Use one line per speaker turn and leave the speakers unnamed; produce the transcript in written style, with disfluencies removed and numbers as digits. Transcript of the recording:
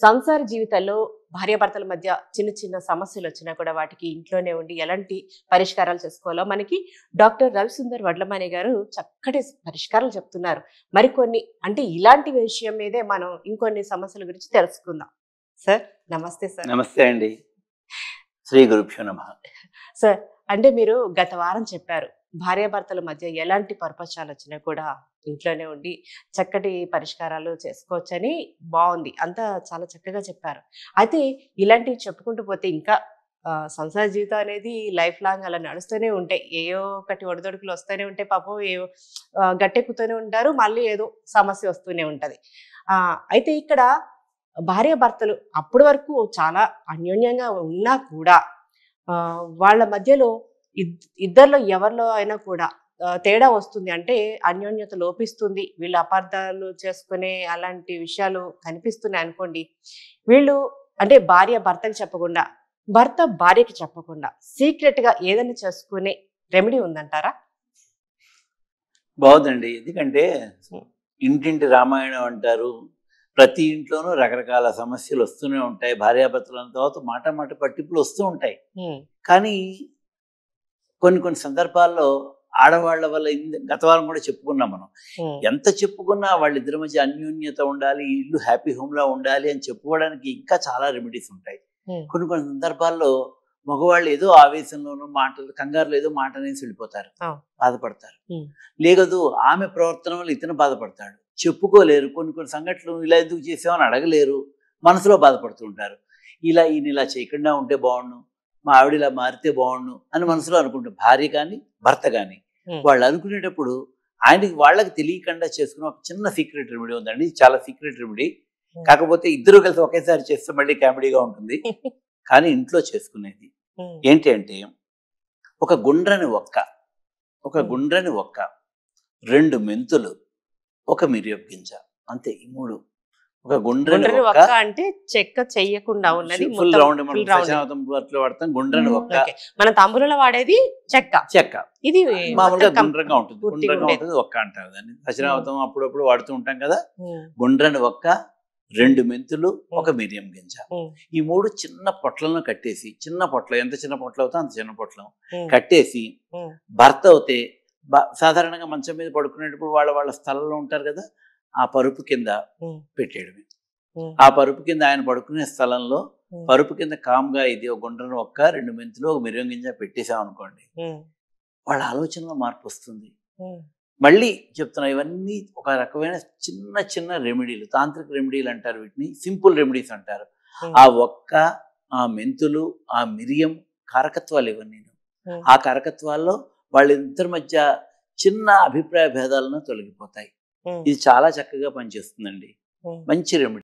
సంసార జీవితాల్లో భార్యాభర్తల మధ్య చిన్న చిన్న సమస్యలు వచ్చినా కూడా వాటికి ఇంట్లోనే ఉండి ఎలాంటి పరిష్కారాలు చేసుకోవాలో మనకి డాక్టర్ రవిసుందర్ వడ్లమాని గారు చక్కటి పరిష్కారాలు చెప్తున్నారు. మరికొన్ని అంటే ఇలాంటి విషయం మీదే మనం ఇంకొన్ని సమస్యల గురించి తెలుసుకుందాం. సార్ నమస్తే సార్.
నమస్తే అండి. శ్రీ గురుభ్యో నమః.
సార్ అంటే మీరు గత వారం చెప్పారు భార్యాభర్తల మధ్య ఎలాంటి పరపచాలు వచ్చినా కూడా ఇంట్లోనే ఉండి చక్కటి పరిష్కారాలు చేసుకోవచ్చని. బాగుంది, అంతా చాలా చక్కగా చెప్పారు. అయితే ఇలాంటివి చెప్పుకుంటూ పోతే ఇంకా సంసార జీవితం అనేది లైఫ్ లాంగ్ అలా నడుస్తూనే ఉంటాయి. ఏవో ఒకటి ఒడిదొడుకులు వస్తూనే ఉంటాయి. పాపం ఏవో గట్టెక్కుతూనే ఉంటారు, మళ్ళీ ఏదో సమస్య వస్తూనే ఉంటది. అయితే ఇక్కడ భార్యాభర్తలు అప్పటి వరకు చాలా అన్యోన్యంగా ఉన్నా కూడా వాళ్ళ మధ్యలో ఇద్దరిలో ఎవరిలో అయినా కూడా తేడా వస్తుంది, అంటే అన్యోన్యత లోపిస్తుంది, వీళ్ళు అపార్థాలు చేసుకునే అలాంటి విషయాలు కనిపిస్తున్నాయి అనుకోండి. వీళ్ళు అంటే భార్య భర్తకి చెప్పకుండా, భర్త భార్యకి చెప్పకుండా సీక్రెట్ గా ఏదైనా చేసుకునే రెమెడీ ఉందంటారా?
బాగుందండి. ఎందుకంటే ఇంటింటి రామాయణం అంటారు. ప్రతి ఇంట్లోనూ రకరకాల సమస్యలు వస్తూనే ఉంటాయి. భార్యాభర్తల తర్వాత మాట పట్టింపులు వస్తూ ఉంటాయి. కానీ కొన్ని సందర్భాల్లో ఆడవాళ్ల వల్ల గత వారం కూడా చెప్పుకున్నాం మనం. ఎంత చెప్పుకున్నా వాళ్ళిద్దరి మధ్య అన్యోన్యత ఉండాలి, ఇల్లు హ్యాపీ హోమ్ లా ఉండాలి అని చెప్పుకోవడానికి ఇంకా చాలా రెమెడీస్ ఉంటాయి. కొన్ని సందర్భాల్లో మగవాళ్ళు ఏదో ఆవేశంలోనూ మాటలు కంగారులో ఏదో మాట అనేసి వెళ్ళిపోతారు, బాధపడతారు. లేదు ఆమె ప్రవర్తన వల్ల ఇతను బాధపడతాడు, చెప్పుకోలేరు. కొన్ని సంఘటనలు ఇలా ఎందుకు చేసామని అడగలేరు, మనసులో బాధపడుతూ ఉంటారు. ఈయన ఇలా చేయకుండా ఉంటే బాగుండు, మా ఆవిడ ఇలా మారితే బాగుండు అని మనసులో అనుకుంటారు. భార్య కానీ భర్త కానీ వాళ్ళు అనుకునేటప్పుడు వాళ్ళకి తెలియకుండా చేసుకునే ఒక చిన్న సీక్రెట్ రెమెడీ ఉందండి. చాలా సీక్రెట్ రెమెడీ. కాకపోతే ఇద్దరు కలిసి ఒకేసారి చేస్తే మళ్ళీ కామెడీగా ఉంటుంది. కానీ ఇంట్లో చేసుకునేది ఏంటి అంటే ఒక గుండ్రని ఒక్క 2 మెంతులు, 1 మిరియం గింజ, అంతే. ఈ 3. ఒక గుండ్రని ఒక్క
అంటే చెక్క చెయ్యకుండా ఉన్నది,
ఫుల్ రౌండ్ వాడతాం. గుండ్రని ఒక్క
మన తాంబూలంలో వాడేది చెక్క. ఇది
మామూలుగా గుండ్రంగా ఉంటుంది. ఒక్క అంటారు దాన్ని. దశనావతం అప్పుడప్పుడు వాడుతూ ఉంటాం కదా. గుండ్రని ఒక్క, 2 మెంతులు, 1 మిరియం గింజ. ఈ 3 చిన్న పొట్లను కట్టేసి, చిన్న పొట్లం ఎంత చిన్న పొట్లం అవుతా అంత చిన్న పొట్లం కట్టేసి, భర్త అవుతే సాధారణంగా మంచం మీద పడుకునేటప్పుడు వాళ్ళ స్థలంలో ఉంటారు కదా, ఆ పరుపు కింద పెట్టేయడమే. ఆ పరుపు కింద ఆయన పడుకునే స్థలంలో పరుపు కింద కామ్గా ఇది ఒక గుండ్రను ఒక్క, 2 మెంతులు, 1 మిరియం గింజ పెట్టేసాం అనుకోండి, వాళ్ళ ఆలోచనలో మార్పు వస్తుంది. మళ్ళీ చెప్తున్నా, ఇవన్నీ ఒక రకమైన చిన్న రెమెడీలు, తాంత్రిక రెమెడీలు అంటారు వీటిని, సింపుల్ రెమెడీస్ అంటారు. ఆ ఒక్క, ఆ మెంతులు, ఆ మిరియం కారకత్వాలు ఇవన్నీ. ఆ కారకత్వాల్లో వాళ్ళిద్దరి మధ్య చిన్న అభిప్రాయ భేదాలను తొలగిపోతాయి. ఇది చాలా చక్కగా పనిచేస్తుందండి. మంచి రెమెడీ.